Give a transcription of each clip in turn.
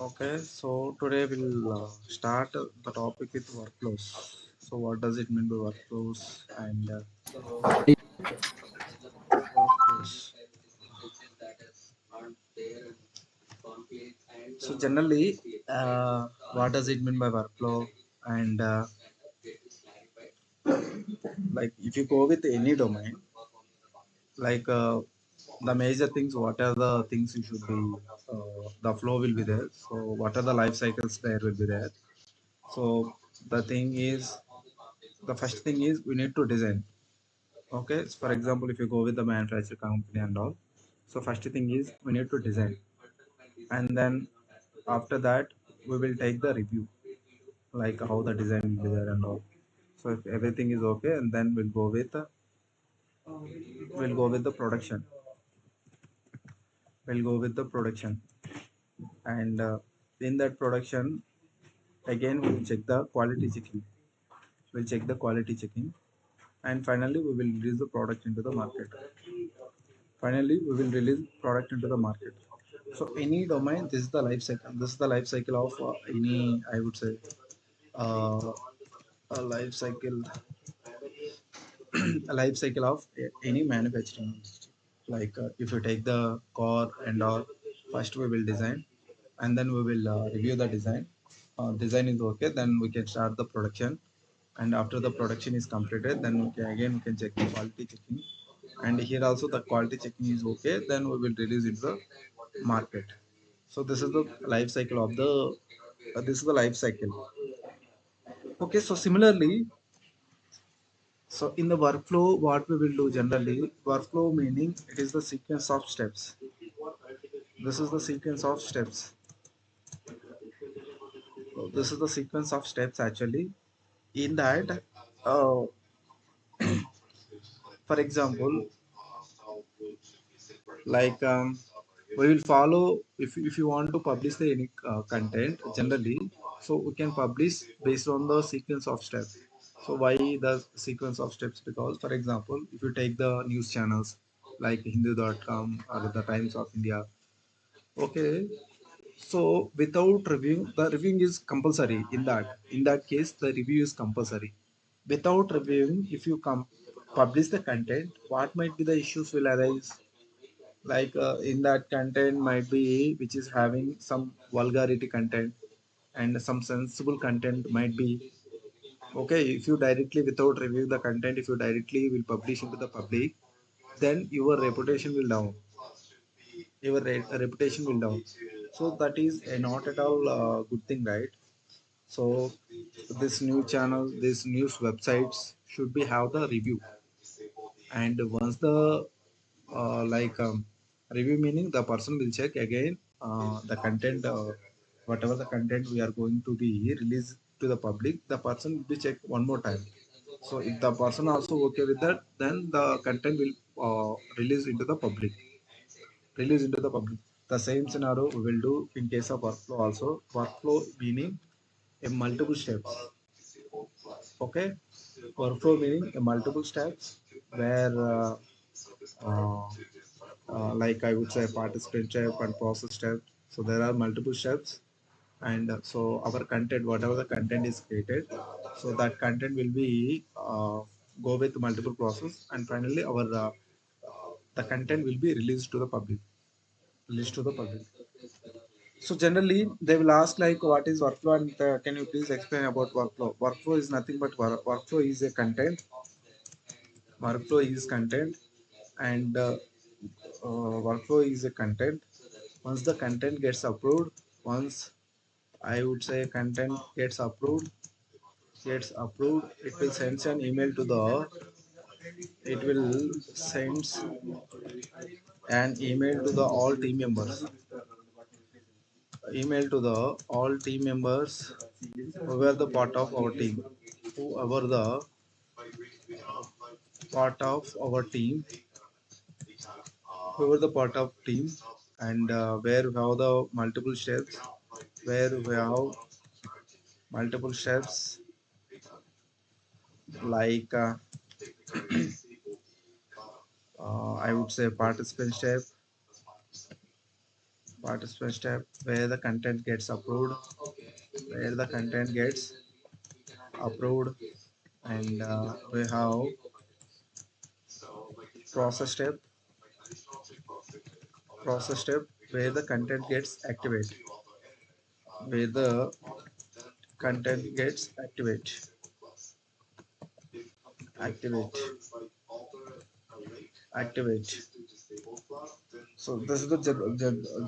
Okay, so today we'll start the topic with workflows. So, what does it mean by workflows and workflows? So, generally, what does it mean by workflow? And like, if you go with any domain, like the major things, what are the things you should be? The flow will be there. So, what are the life cycles there will be there? So, the thing is, the first thing is we need to design. Okay, so for example, if you go with the manufacturer company and all, so first thing is we need to design, and then after that we will take the review, like how the design will be there and all. So if everything is okay, and then we'll go with the production. We'll go with the production, and in that production again we'll check the quality checking. We'll check the quality checking, and finally we will release the product into the market. Finally, we will release product into the market. So any domain, this is the life cycle. This is the life cycle of any, I would say, uh, a life cycle, a life cycle of any manufacturing industry. Like if you take the core and all, first we will design, and then we will review the design. Design is okay, then we can start the production, and after the production is completed, then we can check the quality checking, and here also the quality checking is okay, then we will release it to the market. So this is the life cycle of the this is the life cycle. Okay, so similarly, so in the workflow, what we will do generally, workflow meaning it is the sequence of steps. This is the sequence of steps. So this is the sequence of steps actually. In that, uh, for example, like we will follow, if you want to publish the any content generally, so we can publish based on the sequence of steps. So why the sequence of steps? Because for example, if you take the news channels like hindu.com or the Times of India, okay, so without reviewing, the reviewing is compulsory. In that case the review is compulsory. Without reviewing, if you publish the content, what might be the issues will arise? Like in that content might be which is having some vulgarity content, and some sensible content might be. Okay, if you directly, without review the content, if you directly will publish into the public, then your reputation will down. Reputation will down. So that is a not at all good thing, right? So this news channel, these news websites should be have the review. And once the like review meaning, the person will check again the content, whatever the content we are going to be released to the public, the person will be checked one more time. So if the person also okay with that, then the content will release into the public. The same scenario we will do in case of workflow also. Workflow meaning a multiple steps. Okay, workflow meaning a multiple steps where uh, like I would say participant step and process step. So there are multiple steps, and so our content, whatever the content is created, so that content will be go with multiple process, and finally our the content will be released to the public. Released to the public. So generally they will ask like what is workflow, and can you please explain about workflow? Workflow is nothing but workflow is a content. Workflow is content, and workflow is a content. Once the content gets approved, once I would say content gets approved, it will send an email to the, it will send an email to the all team members, email to the all team members who were the part of our team, whoever the part of our team, whoever the part of team, and where we have the multiple steps, where we have multiple steps, like I would say participant step, participant step where the content gets approved, where the content gets approved, and we have process step, process step where the content gets activate, where the content gets activate, activate. So this is the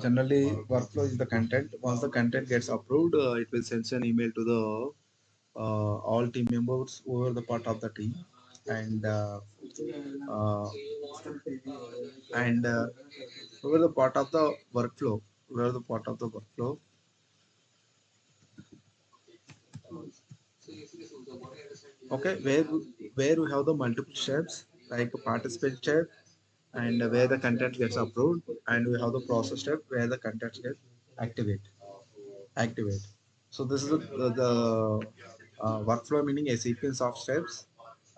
generally workflow is the content. Once the content gets approved, it will send an email to the all team members who are the part of the team, and uh, who are the part of the workflow, who are the part of the workflow. Okay, where we have the multiple steps like a participant step, and where the content gets approved, and we have the process step where the content gets activate. So this is the workflow, meaning a sequence of steps,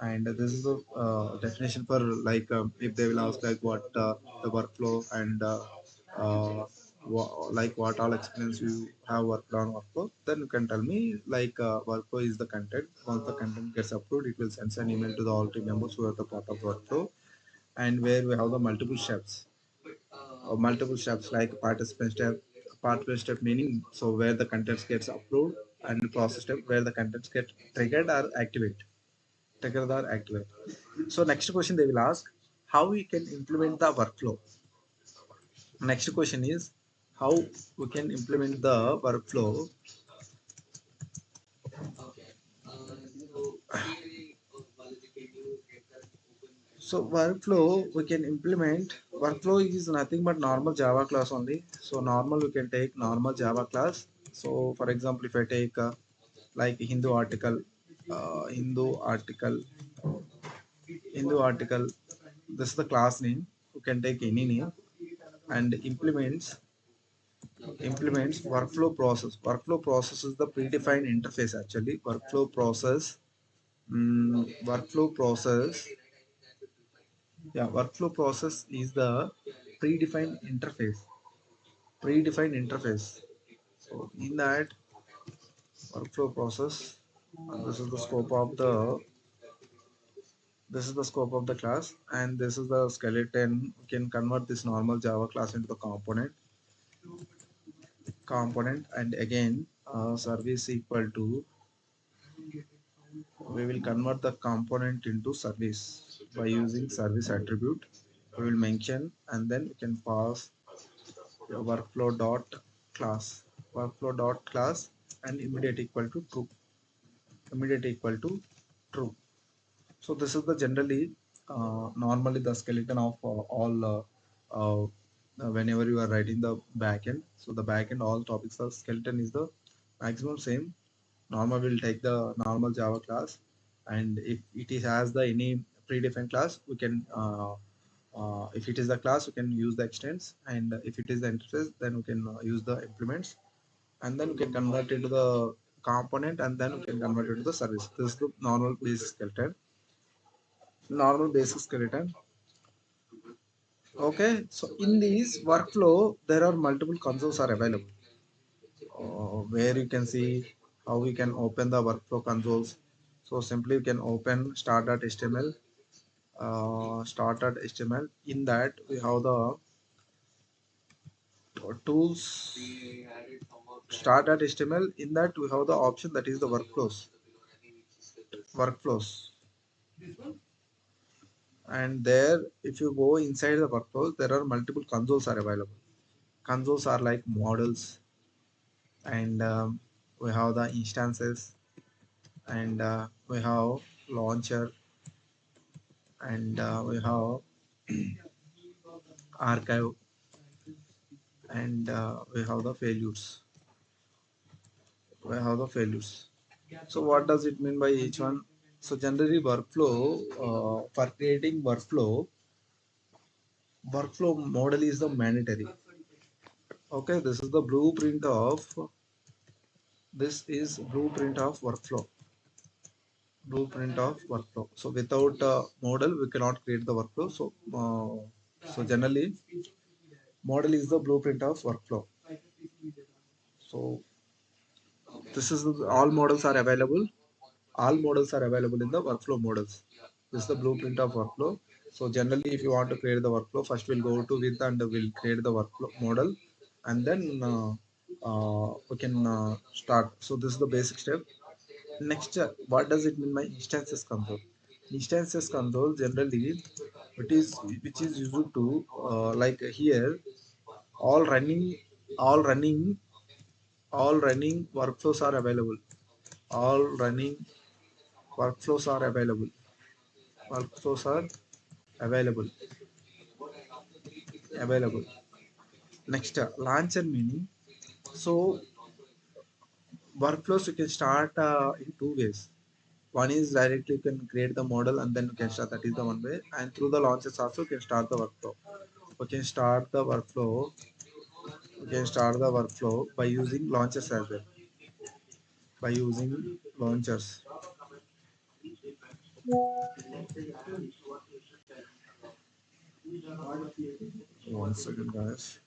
and this is the definition for like if they will ask like what the workflow, and like what all experience you have worked on workflow, then you can tell me like workflow is the content. Once the content gets approved, it will send an email to the all team members who are the part of workflow, and where we have the multiple steps, multiple steps like participant step meaning so where the contents gets approved, and process step where the contents get triggered or activate. So next question they will ask, how we can implement the workflow. Next question is how we can implement the workflow. So workflow we can implement. Workflow is nothing but normal Java class only. So normal we can take normal Java class. So for example, if I take like Hindu article, Hindu article. This is the class name. You can take any name, and implements workflow process. Workflow process is the predefined interface actually. Workflow process. Yeah, workflow process is the predefined interface. Predefined interface. So in that workflow process, this is the scope of the class, and this is the skeleton. We can convert this normal Java class into the component, and again service equal to, we will convert the component into service by using service attribute. We will mention, and then we can pass your workflow dot class, and immediate equal to true. So this is the generally normally the skeleton of all whenever you are writing the backend. So the backend all topics are skeleton is the maximum same. Normal will take the normal Java class, and if it is has the any predefined class, we can if it is the class, we can use the extents, and if it is the interface, then we can use the implements, and then we can convert it to the component, and then we can convert it to the service. This is the normal basic skeleton. Okay, so in this workflow there are multiple consoles are available, where you can see how we can open the workflow consoles. So simply you can open start.html, start.html. In that we have the tools, start.html. In that we have the option that is the workflows, and there if you go inside the workflows, there are multiple consoles are available. Consoles are like models, and we have the instances, and we have launcher, and we have archive, and we have the failures. So what does it mean by each one? So generally workflow, for creating workflow model is the mandatory. Okay, this is blueprint of workflow. So without model we cannot create the workflow. So generally Model is the blueprint of workflow. So this is all models are available. All models are available in the workflow models. This is the blueprint of workflow. So generally, if you want to create the workflow, first we'll go to with and we'll create the workflow model, and then we can start. So this is the basic step. Next, what does it mean by instances control? Instances control generally it is which is used to like here all running all running all running workflows are available. All running workflows are available. Workflows are available. Available. Next, launcher meaning. So workflows you can start in two ways. One is directly you can create the model and then you can start. That is the one way. And through the launches also you can start the workflow. You can start the workflow. You can start the workflow by using launchers as well. By using launchers. One second, guys.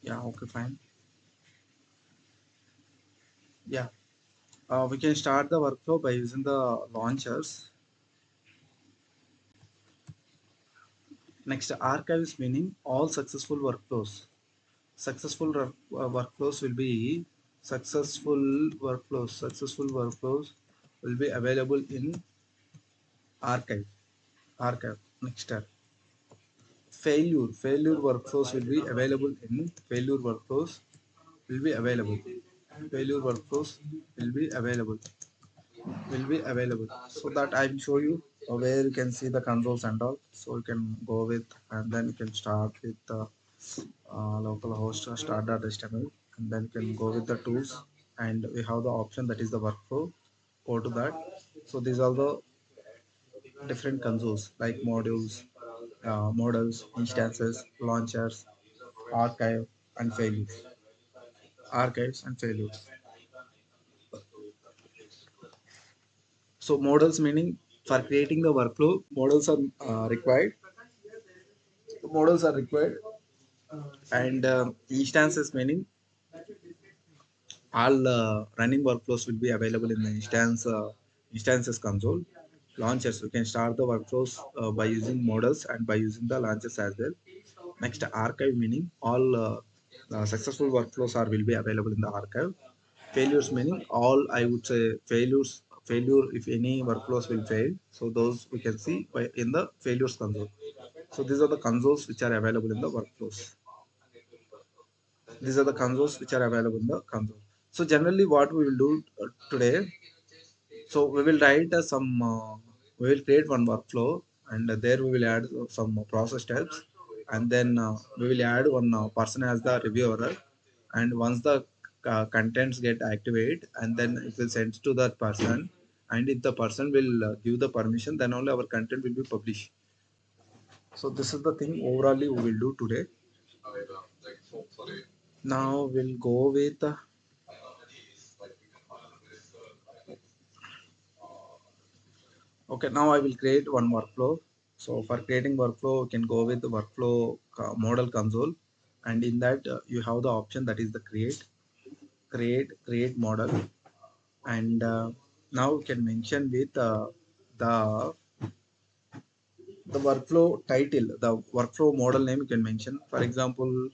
Yeah, okay, fine. Yeah, we can start the workflow by using the launchers. Next, archives meaning all successful workflows. Workflows will be successful workflows will be available in archive. Archive. Next step. Failure workflows will be available in failure workflows will be available. Failure workflows will be available so that I will show you where you can see the controls and all, so you can go with and then you can start with the localhost start.html, and then you can go with the tools, and we have the option that is the workflow. Go to that. So these are the different consoles like models, instances, launchers, archive and failures. Archives and failures. So models meaning for creating the workflow, models are required. Models are required, and instances meaning all running workflows will be available in the instances console. Launchers, you can start the workflows by using models and by using the launchers as well. Next, archive meaning all successful workflows are will be available in the archive. Failures meaning all, I would say, failure if any workflows will fail, so those we can see by in the failures console. So these are the consoles which are available in the workflows. These are the consoles which are available in the console. So generally what we will do today, so we will write we will create one workflow, and there we will add some process steps, and then we will add one person as the reviewer, and once the contents get activated, and then it will send to that person, and if the person will give the permission, then only our content will be published. So this is the thing overall we will do today. Now we'll go with okay, now I will create one workflow. So for creating workflow, you can go with the workflow model console, and in that you have the option that is the create model, and now you can mention with the the workflow title, the workflow model name you can mention. For example,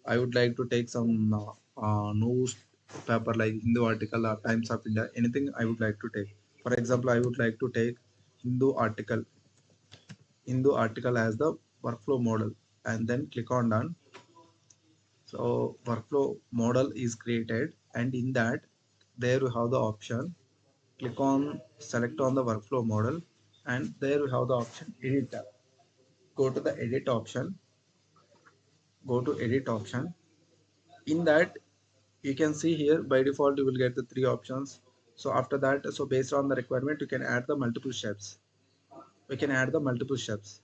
I would like to take some newspaper like Hindu article or Times of India, anything I would like to take. For example, I would like to take Hindu article Hindu article as the workflow model, and then click on done. So workflow model is created, and in that there you have the option, click on select on the workflow model, and there you have the option edit tab. go to the edit option, go to edit option. In that, you can see here by default you will get the three options. So after that, so based on the requirement, you can add the multiple steps. We can add the multiple steps.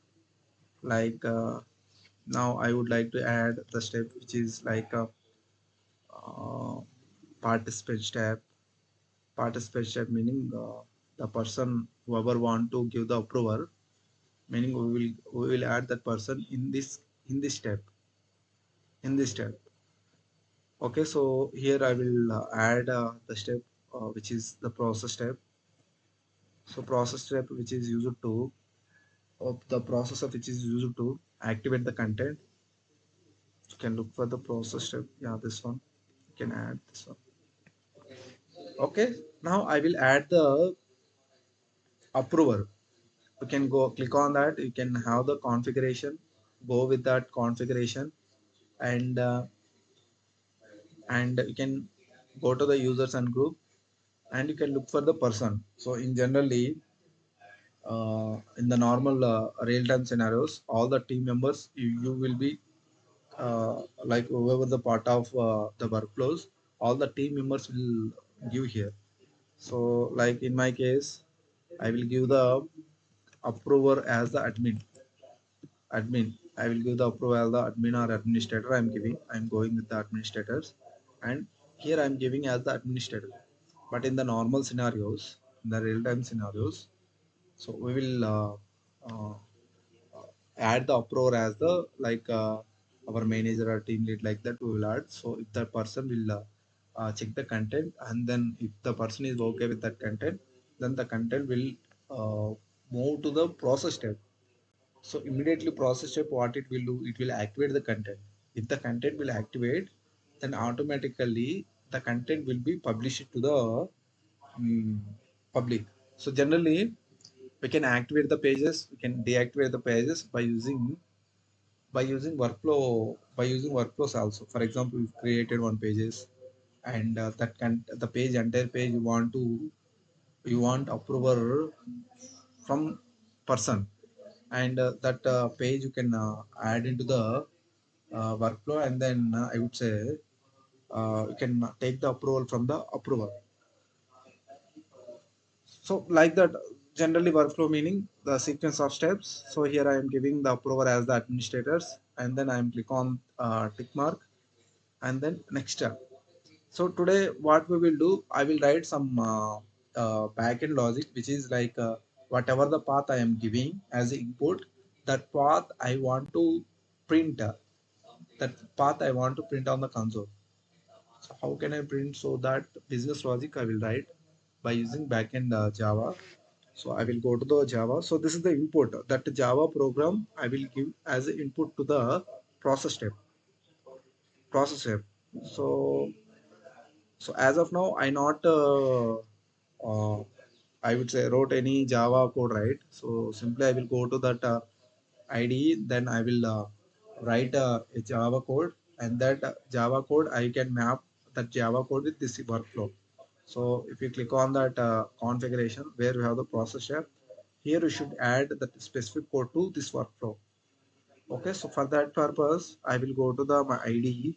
Like now I would like to add the step which is like a uh, participant step. Participant step meaning the person whoever want to give the approval, meaning we will add that person in this step, in this step. Okay, so here I will add the step which is the process step. So process step which is used to, of the processor which is used to activate the content. You can look for the process step. Yeah, this one. You can add this one. Okay, now I will add the approver. You can go click on that. You can have the configuration. Go with that configuration, and you can go to the users and group, and you can look for the person. So in generally, in the normal real-time scenarios, all the team members you will be like whoever the part of the workflows, all the team members will give here. So like in my case, I will give the approver as the admin. I will give the approval as the admin or administrator. I'm going with the administrators, and here I'm giving as the administrator. But in the normal scenarios, in the real time scenarios, so we will add the approver as the like our manager or team lead, like that we will add. So if the person will check the content, and then if the person is okay with that content, then the content will uh, move to the process step. So immediately process step, what it will do, it will activate the content. If the content will activate, then automatically the content will be published to the mm, public. So generally we can activate the pages, we can deactivate the pages by using workflows also. For example, we've created one pages, and that can the page entire page you want approval from person, and that page you can add into the workflow, and then I would say you can take the approval from the approval. So like that, generally workflow meaning the sequence of steps. So here I am giving the approval as the administrators, and then I am click on tick mark, and then next step. So today what we will do, I will write some backend logic which is like whatever the path I am giving as input, that path I want to print, that path I want to print on the console. So how can I print? So that business logic I will write by using backend Java. So I will go to the Java. So this is the input, that Java program I will give as an input to the process step. Process step. So as of now, I not uh, I would say wrote any Java code, right? So simply I will go to that IDE, then I will write a Java code, and that Java code I can map that Java code with this workflow. So if you click on that configuration where we have the process step, here you should add that specific code to this workflow. Okay, so for that purpose, I will go to the my IDE.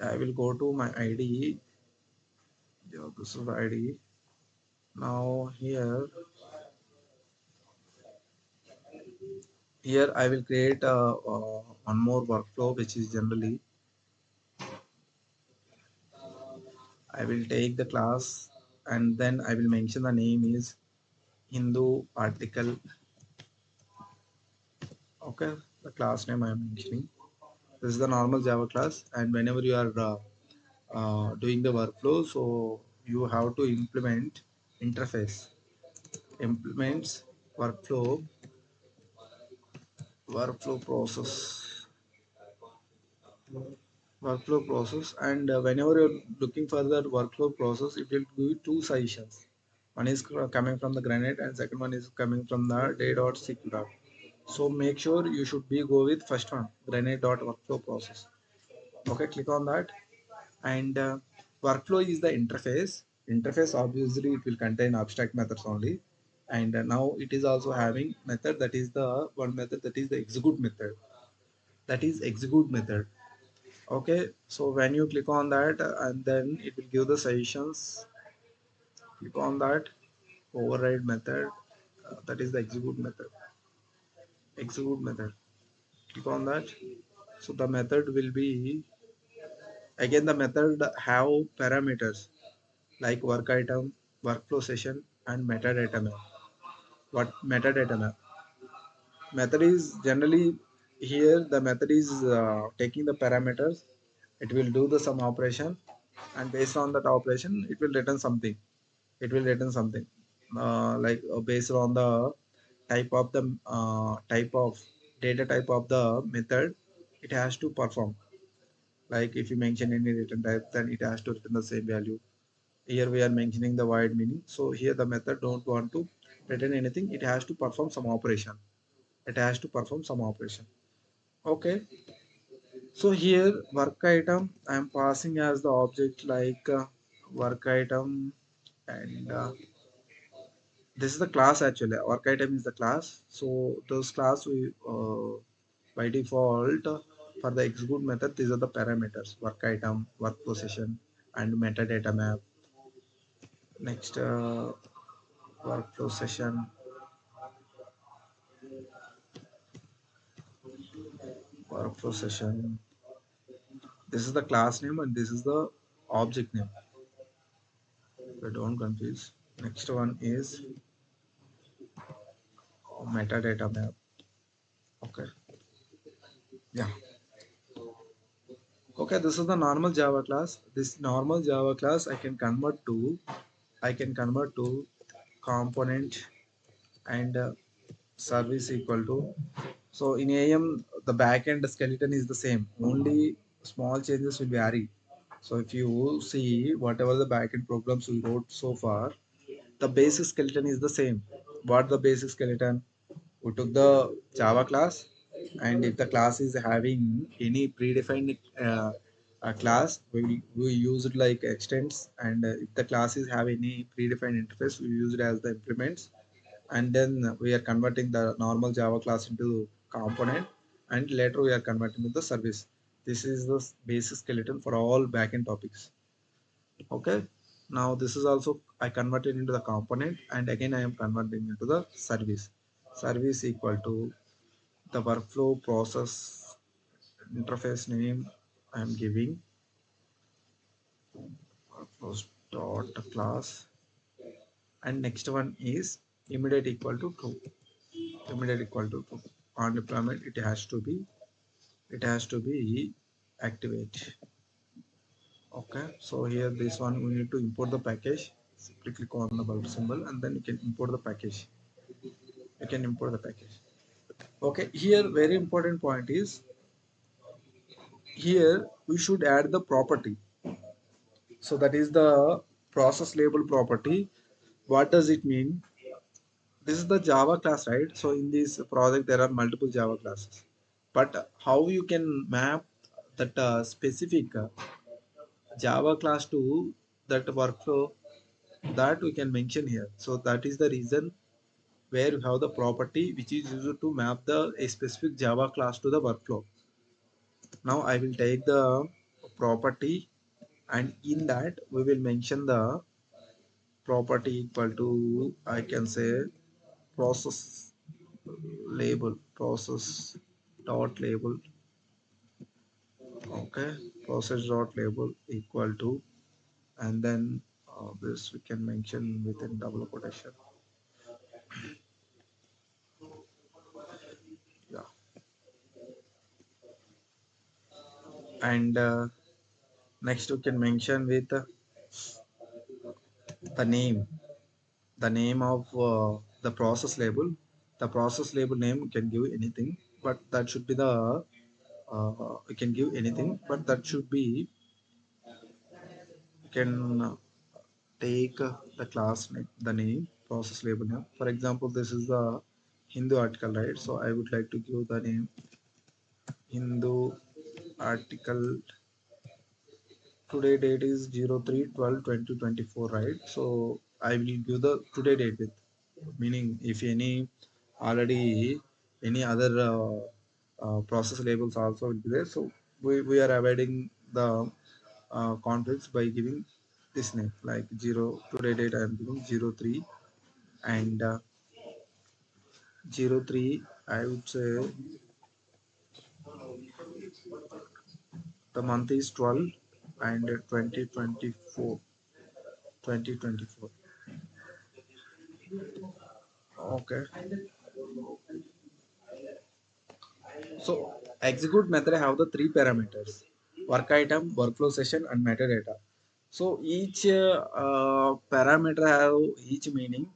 I will go to my IDE. Yeah, this is the IDE. Now here I will create one more workflow, which is generally I will take the class, and then I will mention the name is Hindu article. Okay, the class name I am mentioning. This is the normal Java class, and whenever you are doing the workflow, so you have to implement interface, implements workflow process, and whenever you're looking for that workflow process, it will give you two suggestions. One is coming from the granite, and second one is coming from the day.sql. So make sure you should be go with first one, granite.workflow process. Okay, click on that, and workflow is the interface. Interface obviously it will contain abstract methods only, and now it is also having method, that is the one method, that is the execute method, that is execute method. Okay, so when you click on that, and then it will give the sessions, click on that, override method, that is the execute method, click on that. So the method will be, again the method have parameters like work item, workflow session, and metadata map. What metadata map? Method is generally, here the method is taking the parameters, it will do the some operation, and based on that operation it will return something, based on the type of data type of the method it has to perform. Like if you mention any return type, then it has to return the same value. Here we are mentioning the void meaning, so here the method don't want to return anything, it has to perform some operation, okay. So here work item I am passing as the object, like work item, and this is the class. Actually work item is the class, so those class we by default for the execute method, these are the parameters: work item, work position, and metadata map. Next workflow session, workflow session, this is the class name and this is the object name, so don't confuse. Next one is metadata map. Okay, yeah. Okay, this is the normal Java class. This normal Java class I can convert to component and service equal to. So in AM the backend skeleton is the same, only small changes will vary. So if you see whatever the backend programs we wrote so far, the basic skeleton is the same. What the basic skeleton? We took the Java class, and if the class is having any predefined class, we use it like extents, and if the class is have any predefined interface, we use it as the implements, and then we are converting the normal Java class into component, and later we are converting to the service. This is the basic skeleton for all backend topics. Okay, now this is also I converted into the component, and again I am converting into the service. Service equal to the workflow process interface name I am giving, workflows dot class, and next one is immediate equal to true. Immediate equal to true. On deployment it has to be activate. Okay, so here this one we need to import the package. Simply click on the bulb symbol and then you can import the package. You can import the package. Okay, here very important point is, here we should add the property. So that is the process label property. What does it mean? This is the Java class, right? So in this project there are multiple Java classes, but how you can map that specific Java class to that workflow, that we can mention here. So that is the reason where you have the property which is used to map the a specific Java class to the workflow. Now I will take the property, and in that we will mention the property equal to, I can say, process process dot label. Okay, process dot label equal to, and then this we can mention within double quotation. Yeah, and next we can mention with the name, of the process label. The process label name can give anything, but that should be the you can give anything, but that should be, you can take the class name, the name, process label name. For example, this is the Hindu article, right? So I would like to give the name Hindu article. Today date is 03/12/2024, right? So I will give the today date with. meaning if any already any other process labels also will be there. So we are avoiding the conflicts by giving this name like 0 today date I am giving 03 and 03 I would say the month is 12 and 2024. Okay, so execute method have the three parameters: work item, workflow session, and metadata. So each parameter have each meaning.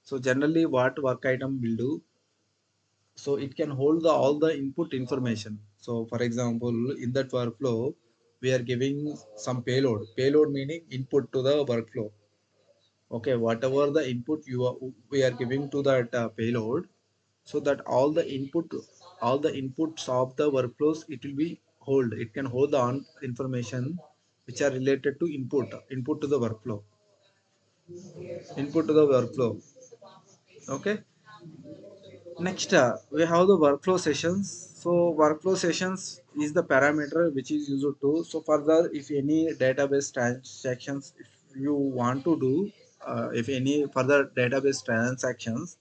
So generally what work item will do, so it can hold the all the input information. So for example, in that workflow we are giving some payload meaning input to the workflow. Okay, whatever the input we are giving to that payload, so that all the inputs of the workflows it will be hold, it can hold the on information which are related to input to the workflow. Okay, next we have the workflow sessions. So workflow sessions is the parameter which is used to, so further if any database transactions if you want to do, if any further database transactions,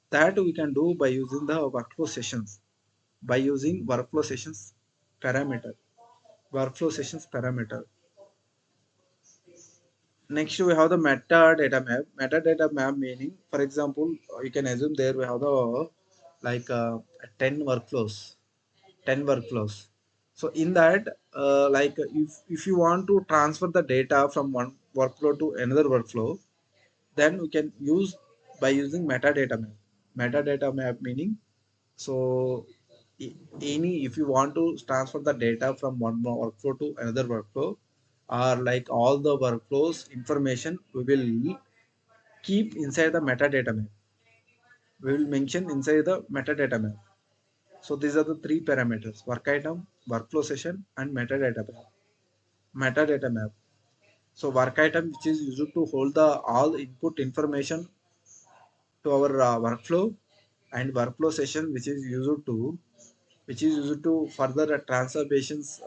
that we can do by using the workflow sessions, by using parameter workflow sessions parameter. Next we have the metadata map. Metadata map meaning, for example, you can assume there we have the like 10 workflows, 10 workflows. So in that like if you want to transfer the data from one workflow to another workflow, then we can use by using metadata map. Metadata map meaning, so any if you want to transfer the data from one workflow to another workflow, or like all the workflows information we will keep inside the metadata map. We will mention inside the metadata map. So these are the three parameters: work item, workflow session, and metadata map. Metadata map. So work item which is used to hold the all input information to our workflow, and workflow session which is used to further transformations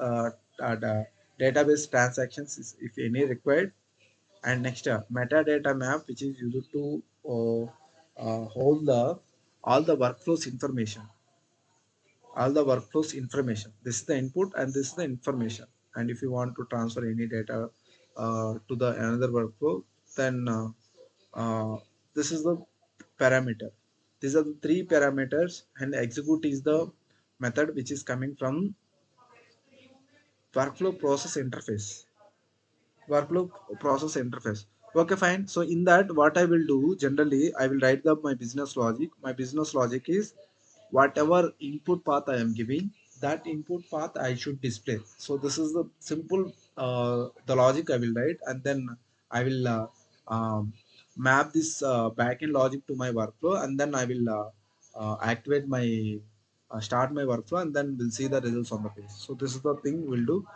database transactions if any required. And next metadata map which is used to hold the all the workflows information, this is the input and this is the information. And if you want to transfer any data to the another workflow, then uh, this is the parameter. These are the three parameters, and execute is the method which is coming from workflow process interface. Workflow process interface. Okay, fine. So in that, what I will do generally, I will write the my business logic. My business logic is whatever input path I am giving, that input path I should display. So this is the simple the logic I will write, and then I will map this backend logic to my workflow, and then I will activate my start my workflow, and then we'll see the results on the page. So this is the thing we'll do.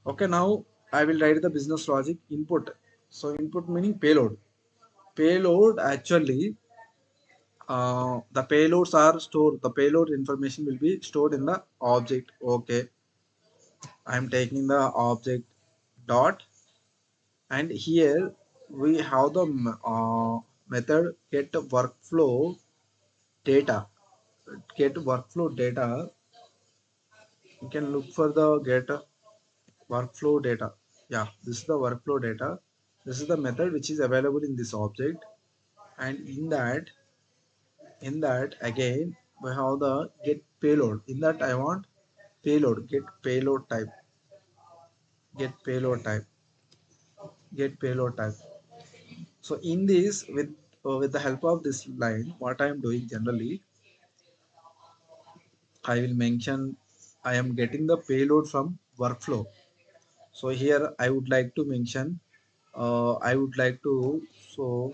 Okay, now I will write the business logic input. So input meaning payload. Payload actually the payloads are stored. The payload information will be stored in the object. Okay, I am taking the object dot, and here we have the method get workflow data. Get workflow data. You can look for the get workflow data. Yeah, this is the workflow data. This is the method which is available in this object, and in that again we have the get payload. In that I want payload, get payload type, get payload type. So in this with the help of this line, what I am doing generally, I will mention I am getting the payload from workflow. So here I would like to mention I would like to so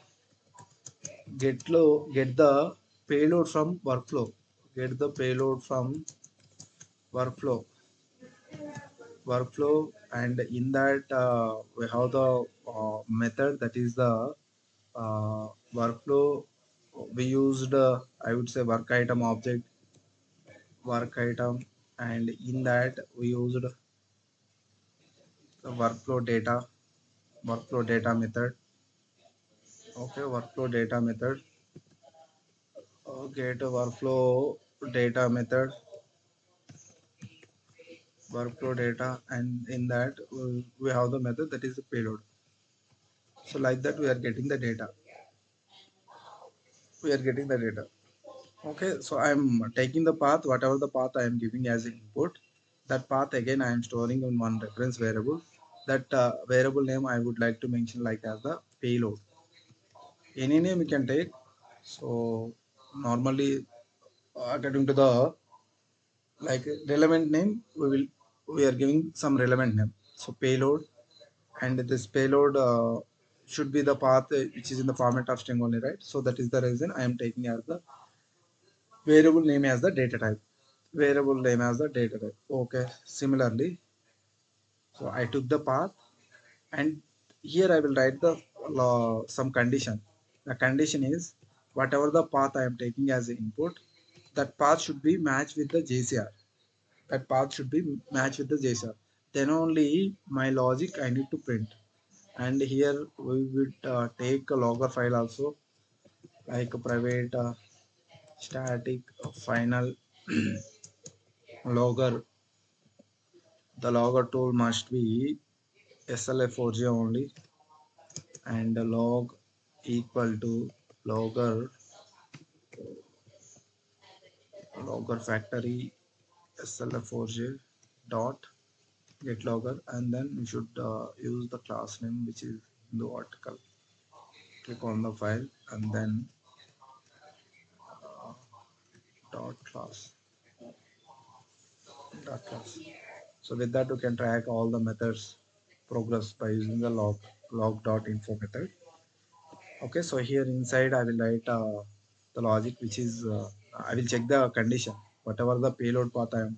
get the payload from workflow. Get the payload from workflow workflow, and in that we have the method that is the workflow. we used I would say work item, and in that we used the workflow data method. Okay, workflow data method. Okay, to data method workflow data, and in that we have the method that is the payload. So like that we are getting the data. Okay, so I'm taking the path, whatever the path I am giving as input, that path again I am storing in one reference variable. That variable name I would like to mention like as the payload. Any name you can take. So normally according to the like relevant name, we are giving some relevant name. So payload, and this payload should be the path which is in the format of string only, right? So that is the reason I am taking as the variable name as the data type. Variable name as the data type. Okay, similarly, so I took the path, and here I will write the some condition. The condition is whatever the path I am taking as an input, that path should be matched with the JCR. That path should be matched with the JSON. Then only my logic I need to print. And here we would take a logger file also, like a private static final logger. The logger tool must be SLF4J only, and the log equal to logger factory SLF4J dot get logger, and then we should use the class name which is in the article. Click on the file, and then dot class class. So with that, you can track all the methods progress by using the log dot info method. Okay, so here inside I will write the logic, which is I will check the condition. Whatever the payload path I am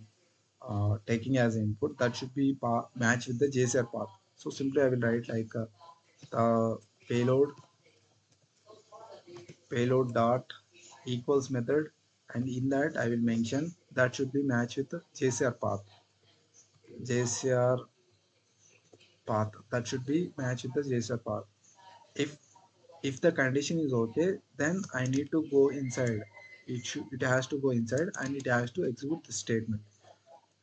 taking as input, that should be match with the JSR path. So simply I will write like the payload dot equals method, and in that I will mention that should be matched with the JSR path. JSR path that should be matched with the JSON path. If the condition is okay, then I need to go inside. It has to go inside, and it has to execute the statement,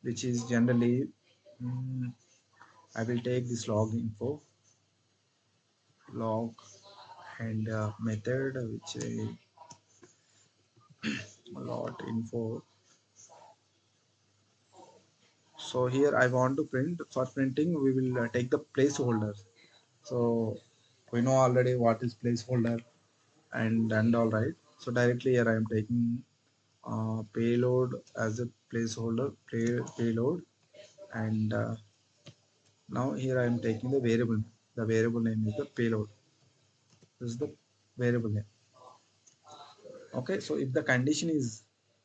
which is generally I will take this log info log and method which is log info. So here I want to print. For printing we will take the placeholder. So we know already what is placeholder and all right. So directly here I am taking payload as a placeholder payload, and now here I am taking the variable. The variable name is the payload. This is the variable name. Okay, so if the condition is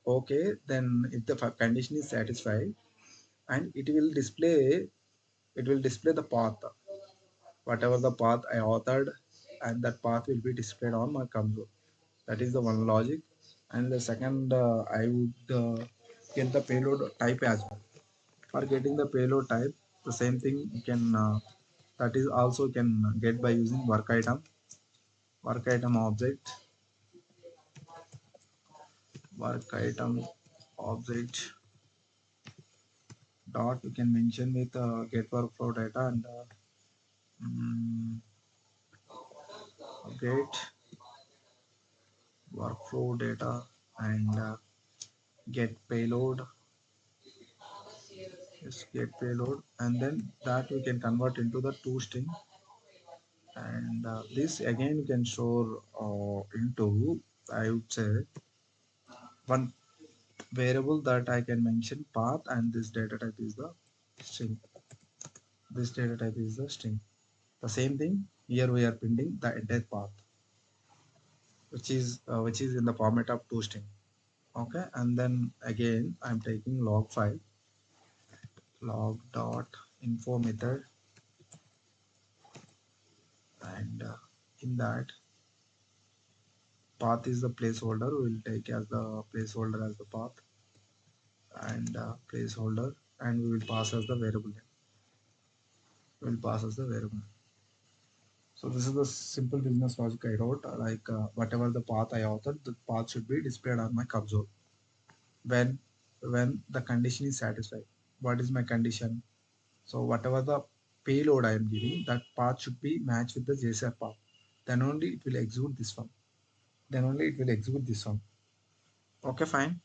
okay, then if the condition is satisfied, and it will display the path, whatever the path I authored, and that path will be displayed on my console. That is the one logic. And the second, I would get the payload type as well. For getting the payload type, the same thing you can that is also can get by using work item object work item object dot you can mention with get workflow data, and mm, get workflow data, and get payload. Yes, get payload, and then that we can convert into the two string, and this again can store into, I would say, one variable that I can mention path, and this data type is the string. This data type is the string. The same thing here we are printing the entire path, which is in the format of two string. Okay, and then again I'm taking log file log dot info method, and in that Path is the placeholder. We will take as the placeholder as the path, and placeholder, and we will pass as the variable name. We will pass as the variable name. So this is the simple business logic I wrote. Like whatever the path I authored, the path should be displayed on my console when the condition is satisfied. What is my condition? So whatever the payload I am giving, that path should be matched with the JSR path. Then only it will execute this one. Then only it will execute this one. Okay, fine.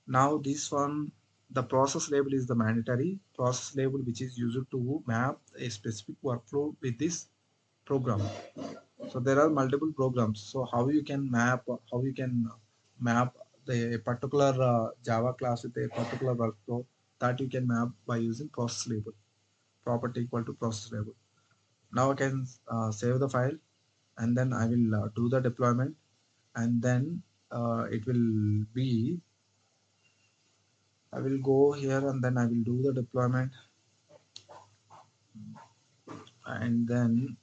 Now this one, the process label is the mandatory process label which is used to map a specific workflow with this program. So there are multiple programs. So how you can map the particular Java class with a particular workflow, that you can map by using process label, property equal to process label. Now I can save the file, and then I will do the deployment, and then it will be, I will go here and then I will do the deployment, and then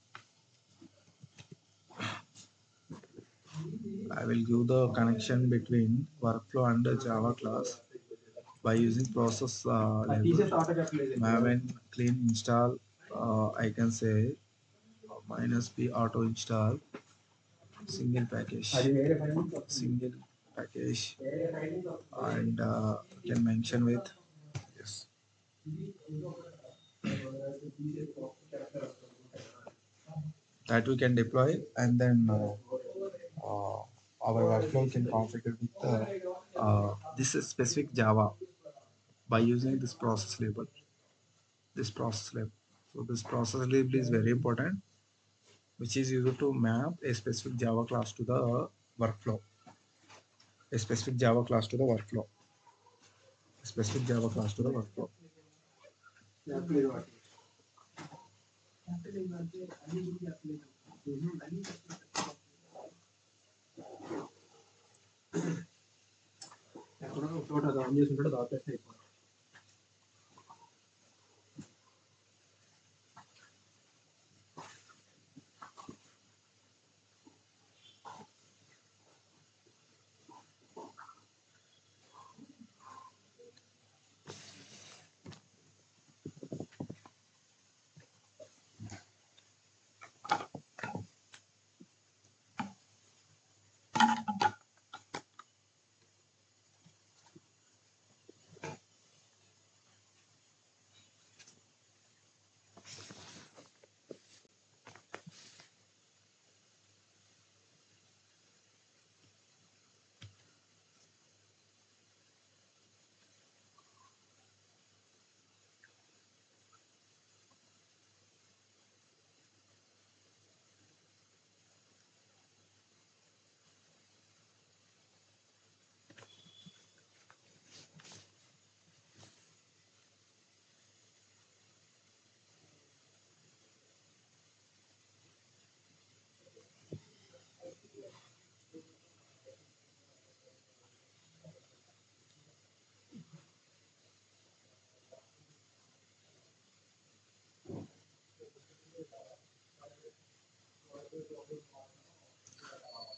I will give the connection between workflow and the Java class by using process label. Maven clean install, I can say minus p auto install single package, single package, and you can mention with yes, that we can deploy, and then our workflow can configure with this specific Java by using this process label. This process label. So this process label is very important, which is used to map a specific Java class to the workflow. A specific Java class to the workflow. A specific Java class to the workflow.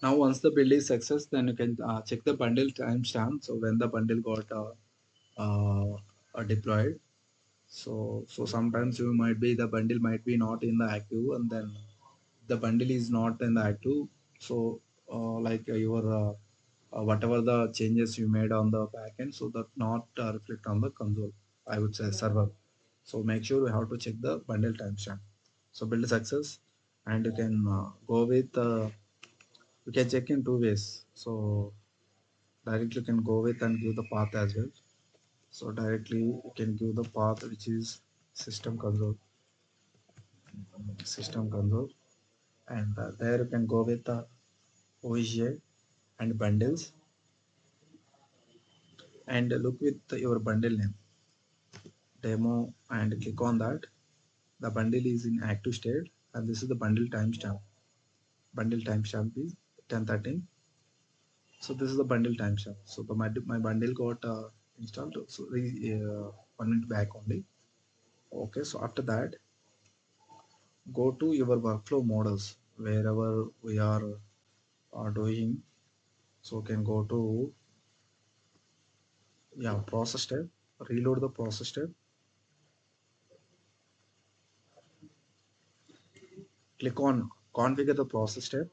Now, once the build is success, then you can check the bundle timestamp. So when the bundle got deployed. So sometimes you might be, the bundle might be not in the active, and then the bundle is not in the active. So like your whatever the changes you made on the backend, so that not reflect on the console, I would say server. So make sure you have to check the bundle timestamp. So build success, and you can go with you can check in two ways. So directly you can go with and give the path as well. So directly you can give the path which is system console, system console, and there you can go with the OGA and bundles, and look with your bundle name demo and click on that. The bundle is in active state, and this is the bundle timestamp. Bundle timestamp is 1013. So this is the bundle timestamp. So my bundle got installed. So the 1 minute back only. Okay, so after that, go to your workflow models wherever we are doing. So can go to, yeah, process tab, reload the process tab, click on configure the process tab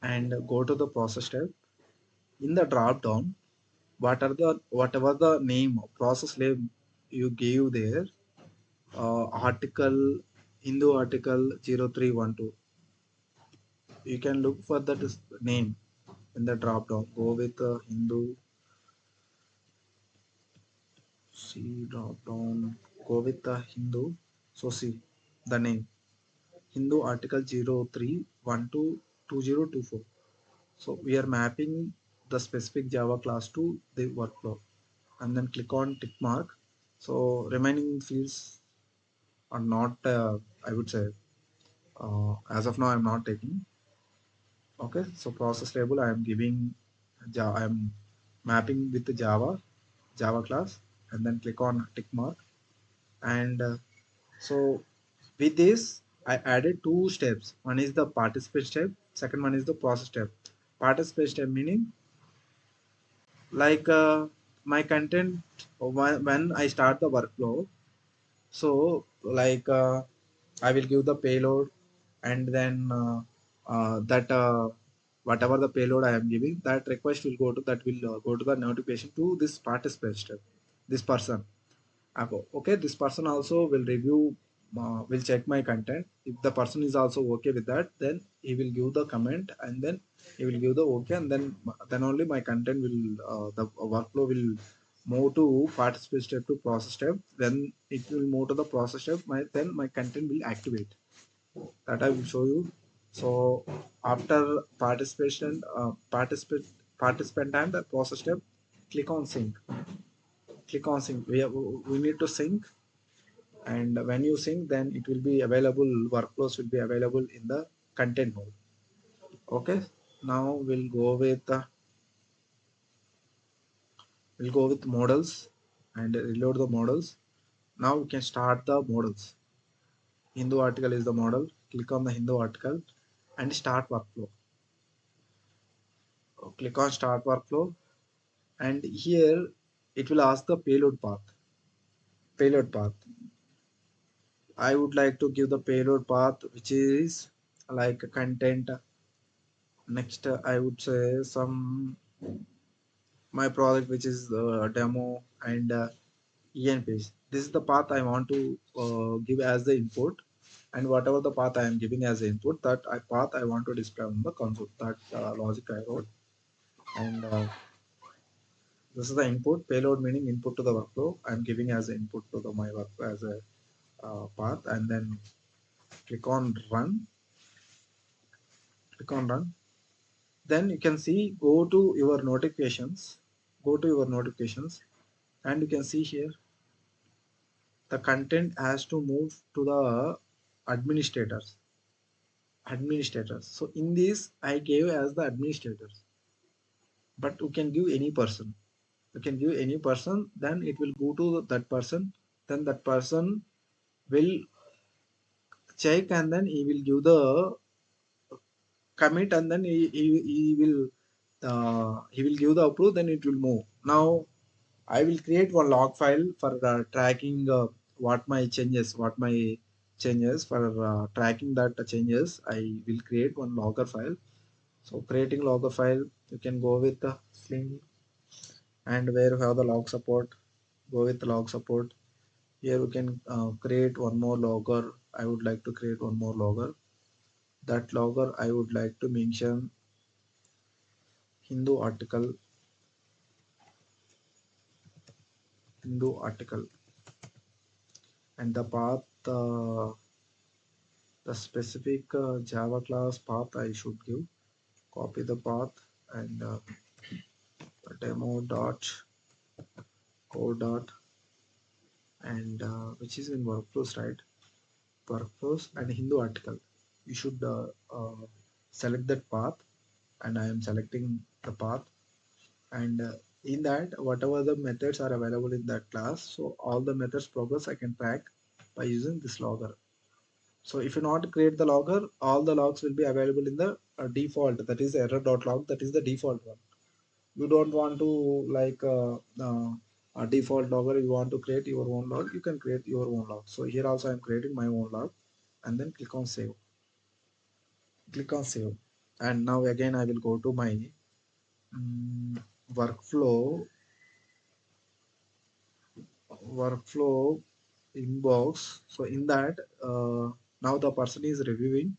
and go to the process tab. In the drop down, whatever the name process name you gave there, article Hindu article 0312, you can look for that name in the drop down. Go with Hindu, see drop down, go with the Hindu. So see the name Hindu article 03122024. So we are mapping the specific Java class to the workflow and then click on tick mark. So remaining fields are not, I would say, as of now I'm not taking. Okay, so process table I am giving, I am mapping with the Java class and then click on tick mark. And so with this I added two steps. One is the participate step, second one is the process step. Participate step meaning like my content when I start the workflow. So like I will give the payload and then that whatever the payload I am giving, that request will go to, that will go to the notification to this participant step, this person. Okay, this person also will review, will check my content. If the person is also okay with that, then he will give the comment and then he will give the okay, and then only my content will, the workflow will move to participate step to process step. When it will move to the process step, then my content will activate. That I will show you. So after participant and the process step, click on sync. Click on sync. We need to sync, and when you sync, then it will be available, workflows will be available in the content mode. Okay, now we'll go with models and reload the models. Now we can start the models. Hindu article is the model. Click on the Hindu article and start workflow. Click on start workflow, and here it will ask the payload path. I would like to give the payload path which is like content. Next I would say some my project which is demo and en page. This is the path I want to give as the input, and whatever the path I am giving as the input, path I want to display on the console. That logic I wrote. And this is the input. Payload meaning input to the workflow. I am giving as the input to the my workflow as a path, and then click on run. Click on run. Then you can see, go to your notifications. Go to your notifications, and you can see here the content has to move to the administrators. So in this I gave as the administrators, but you can give any person. You can give any person, then it will go to that person. Then that person will check, and then he will give the commit, and then he will give the approve, then it will move. Now I will create one log file for tracking what my changes for tracking that changes. I will create one logger file. So creating logger file, you can go with the Sling, and where you have the log support, go with the log support. Here we can create one more logger. I would like to create one more logger. That logger I would like to mention Hindu article, Hindu article, and the path. The specific Java class path I should give. Copy the path and demo dot code dot, and which is in workflows, right? Workflows and Hindu article. You should select that path, and I am selecting the path. And in that, whatever the methods are available in that class, so all the methods progress I can track by using this logger. So if you not create the logger, all the logs will be available in the default, that is error.log, that is the default one. You don't want to like a default logger, you want to create your own log, you can create your own log. So here also I'm creating my own log, and then click on save. Click on save, and now again I will go to my mm, workflow workflow inbox. So in that, now the person is reviewing,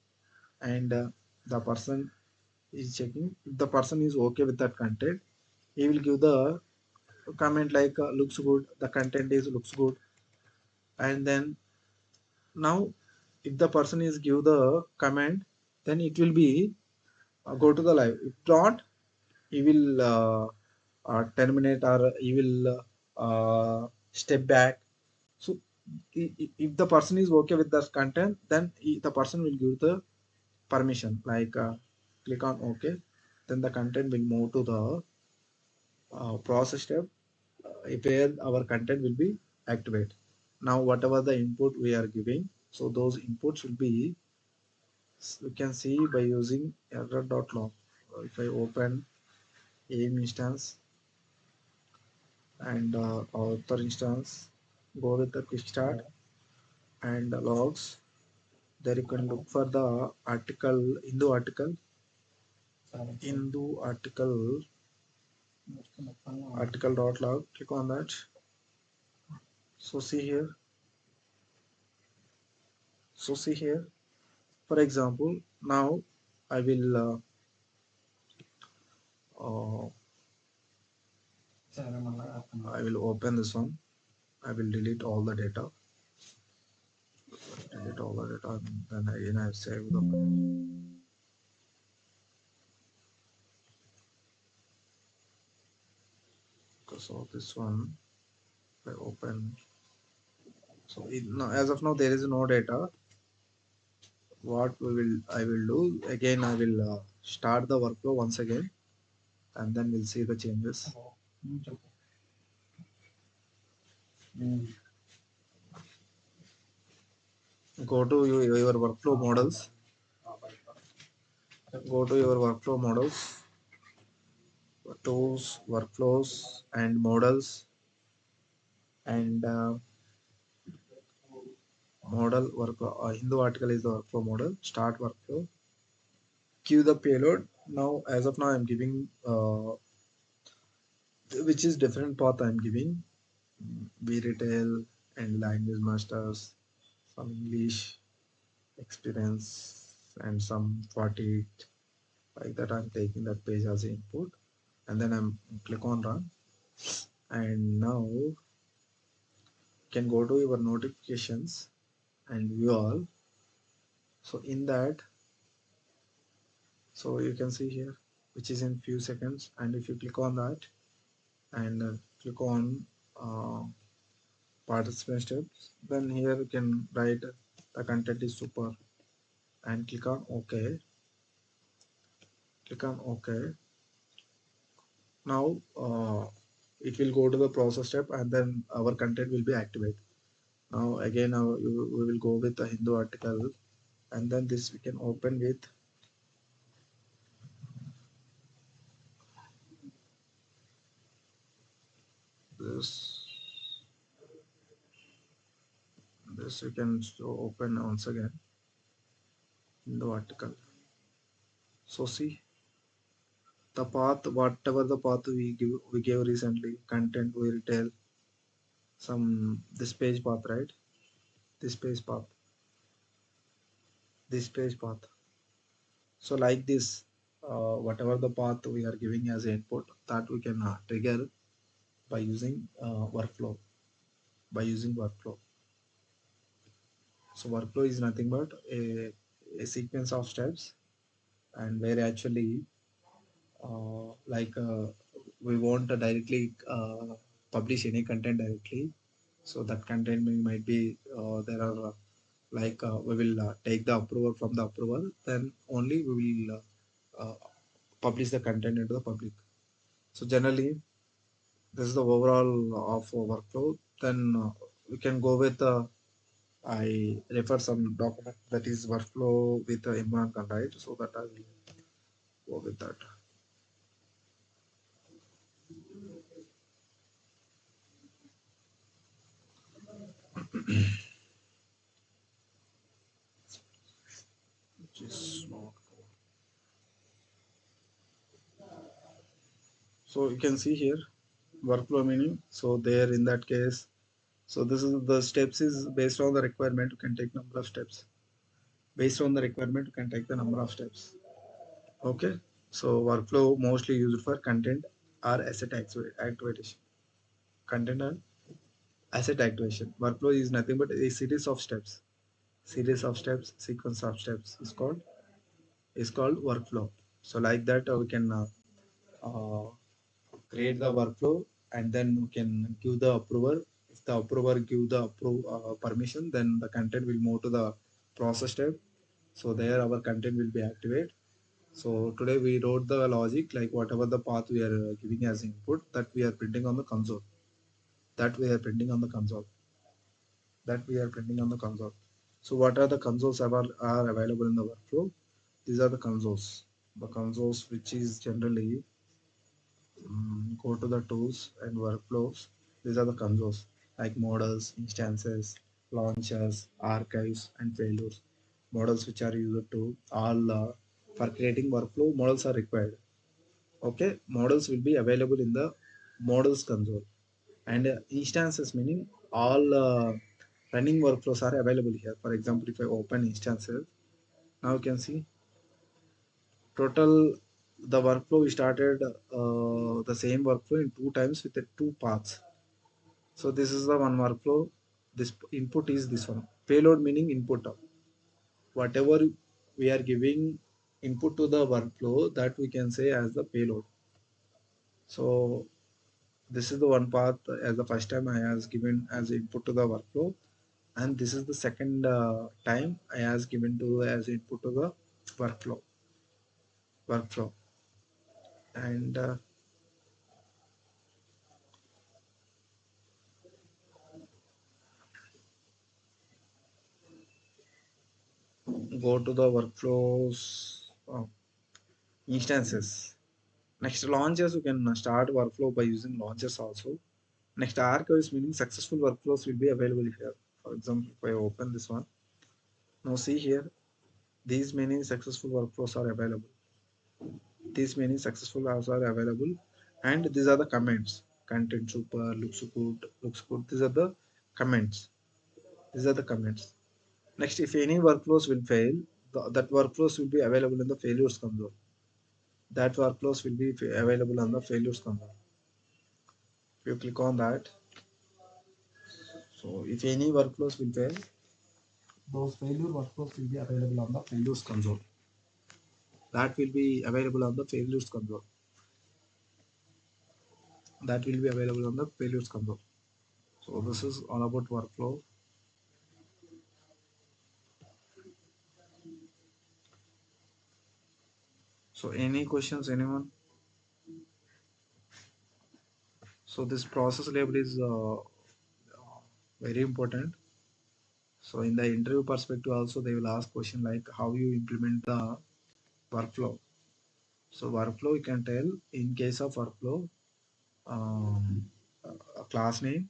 and the person is checking. If the person is okay with that content, he will give the comment like looks good, the content is looks good. And then now if the person is give the comment, then it will be go to the live. If not, he will terminate, or he will step back. So if the person is okay with that content, then the person will give the permission like click on OK. Then the content will move to the process step, where our content will be activate. Now whatever the input we are giving, so those inputs will be, we can see by using error.log. If I open aim instance and author instance, go with the quick start and logs, there you can look for the article, Hindu article.log. Click on that. So see here. So see here. For example, now I will open this one. I will delete all the data. Delete all the data. And then again I save the file. So this one I open. So now, as of now, there is no data. What I will do again, I will start the workflow once again, and then we'll see the changes. Go to your workflow models. Go to your workflow models, tools, workflows, and models, and model workflow. Hindu article is the workflow model. Start workflow. Queue the payload. Now, as of now, I'm giving which is different path I'm giving. Be retail and language masters, some English experience, and some 40 like that. I'm taking that page as input, and then I'm click on run, and now you can go to your notifications and view all. So in that, so you can see here which is in few seconds, and if you click on that and click on participant steps, then here you can write the content is super, and click on OK. Click on OK. Now it will go to the process step, and then our content will be activated. Now again we will go with the Hindu article, and then this we can open with this. This we can open once again Hindu article. So see the path, whatever the path we gave recently, content, we retail, some this page path, right? This page path, this page path. So like this, whatever the path we are giving as input, that we can trigger by using workflow. By using workflow. So workflow is nothing but a sequence of steps, and where actually like we won't directly publish any content directly. So that content might be there are like we will take the approval from the approval, then only we will publish the content into the public. So generally this is the overall of workflow. Then we can go with I refer some document that is workflow with Imran Khan, right? So that I will go with that. Which is not. So you can see here workflow meaning. So there in that case, so this is the steps is based on the requirement. You can take number of steps. Based on the requirement, you can take the number of steps. Okay. So workflow mostly used for content or asset activation. Content and asset activation. Workflow is nothing but a series of steps. Series of steps, sequence of steps is called workflow. So like that, we can uh, create the workflow and then we can give the approval. If the approver give the permission, then the content will move to the process step. So there our content will be activated. So today we wrote the logic like whatever the path we are giving as input that we are printing on the console. That we are printing on the console. That we are printing on the console. So what are the consoles are available in the workflow? These are the consoles. The consoles which is generally go to the tools and workflows. These are the consoles like models, instances, launchers, archives, and failures. Models which are used to all for creating workflow. Models are required. Okay, models will be available in the models console, and instances meaning all running workflows are available here. For example, if I open instances, now you can see total the workflow we started the same workflow in two times with the two paths. So this is the one workflow. This input is this one. Payload meaning input. Whatever we are giving input to the workflow, that we can say as the payload. So this is the one path as the first time I has given as input to the workflow, and this is the second time I has given to as input to the workflow, and go to the workflows instances. Next launches, you can start workflow by using launches also. Next archives meaning successful workflows will be available here. For example, if I open this one, now see here, these many successful workflows are available. These many successful apps are available, and these are the comments. Content super, looks good, looks good. These are the comments. These are the comments. Next, if any workflows will fail, that workflows will be available in the failures console. That workflows will be available on the failures console. If you click on that, so if any workflows will fail, those failure workflows will be available on the failures console. That will be available on the failures console. That will be available on the failures console. So this is all about workflow. So any questions, anyone? So this process label is very important. So in the interview perspective also they will ask question like how you implement the workflow. So workflow you can tell in case of workflow a class name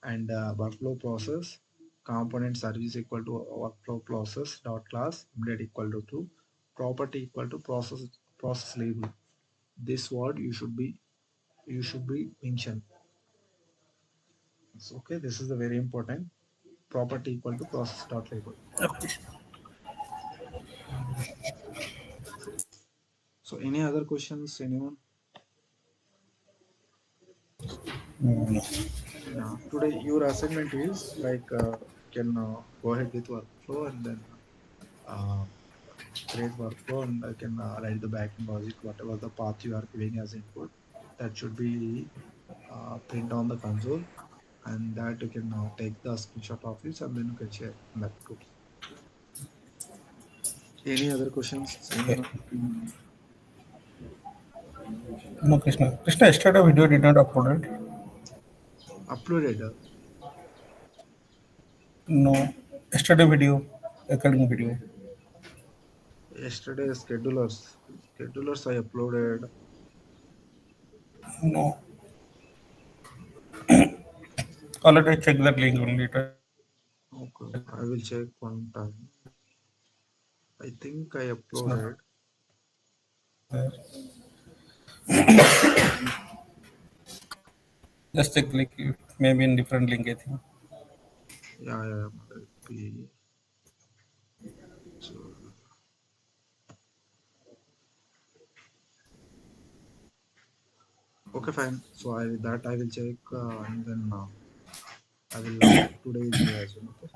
and workflow process component service equal to workflow process dot class immediate equal to true property equal to process label. This word you should be mentioned. So, okay, this is the very important property equal to process dot label. So any other questions, anyone? No. Yeah. Today your assignment is like can go ahead with workflow and then uh, create workflow and I can write the backend logic, whatever the path you are giving as input. That should be print on the console, and that you can take the screenshot of it and then you can share in that group. Any other questions, Okay. anyone? No, Krishna. Krishna, yesterday video did not upload it. Uploaded. No. Yesterday video, academic video. Yesterday, schedulers I uploaded. No. Already check that link only. Okay, I will check one time. I think I It's not uploaded. there. Just check like maybe in different link, I think. Yeah, yeah, might be. So, okay, fine. So I will check and then I will upload today's as well. Okay.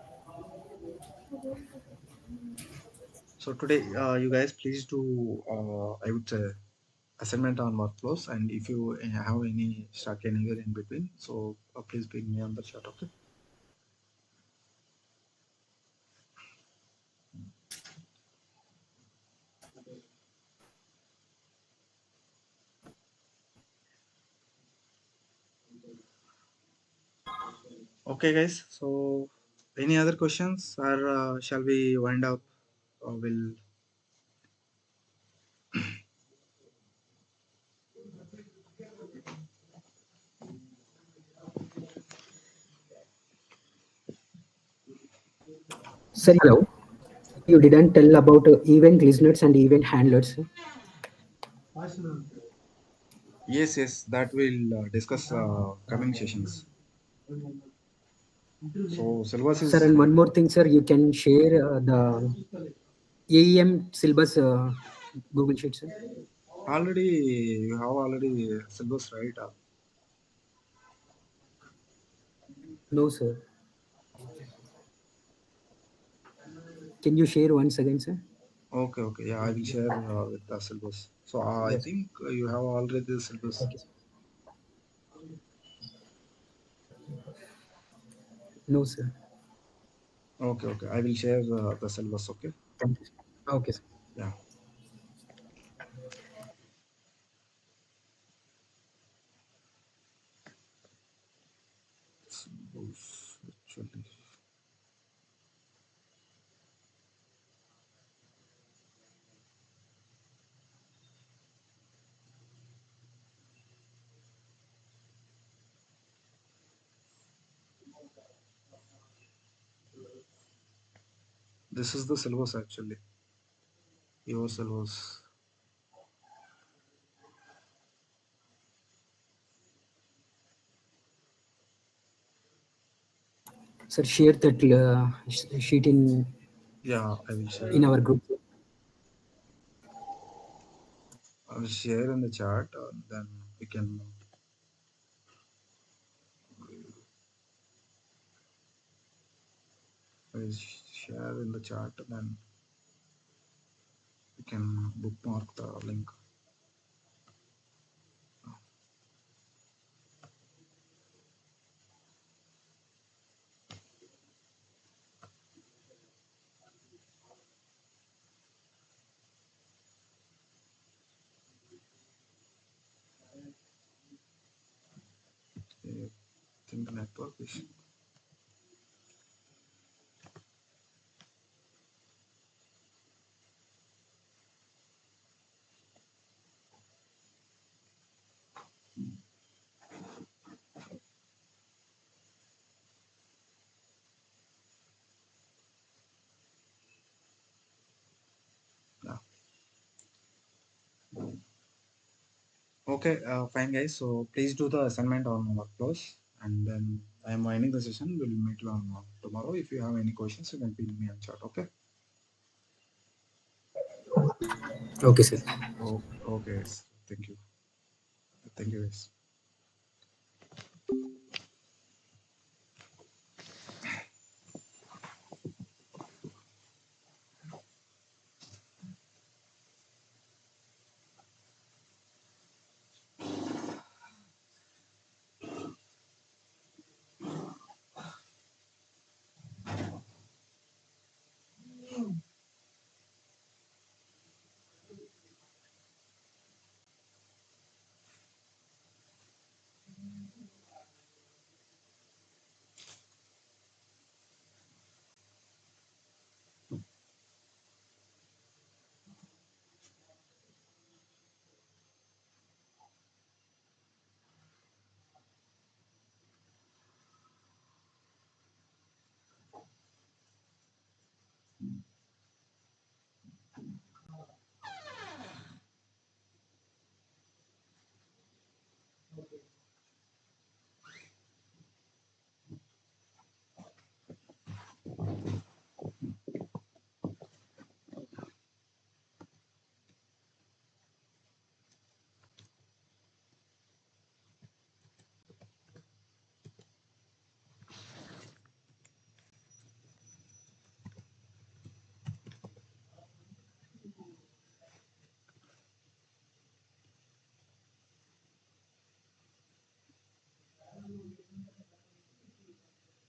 So today, you guys please do. I would say assignment on workflows, and if you have any stuck anywhere in between, so please ping me on the chat. Okay. Okay, guys. So any other questions, or shall we wind up? Will Sir, hello. You didn't tell about event listeners and event handlers. yes, yes, that will discuss coming sessions. So syllabus Sir, is and one more thing, sir, you can share the AEM syllabus Google Sheet, sir. already you have already syllabus, right? No, sir. Can you share once again, sir? Okay, okay. Yeah, I will share with the syllabus. So I Yes. think you have already the syllabus. Okay, sir. No, sir. Okay, okay. I will share the syllabus. Okay. Thank you, sir. Okay, sir. Yeah. Syllabus, actually. This is the syllabus actually. Your syllabus. Sir, share that sheet Yeah, I will share. in our group. I will share in the chat. Then we can. I will share in the chat. Then we can bookmark the link. I think the network is. Yeah. Okay, fine, guys. So please do the assignment on workflows, and then I am winding the session. We'll meet you on tomorrow. If you have any questions, you can ping me on chat. Okay. Okay, sir. Oh, okay, guys. Thank you. Thank you, guys.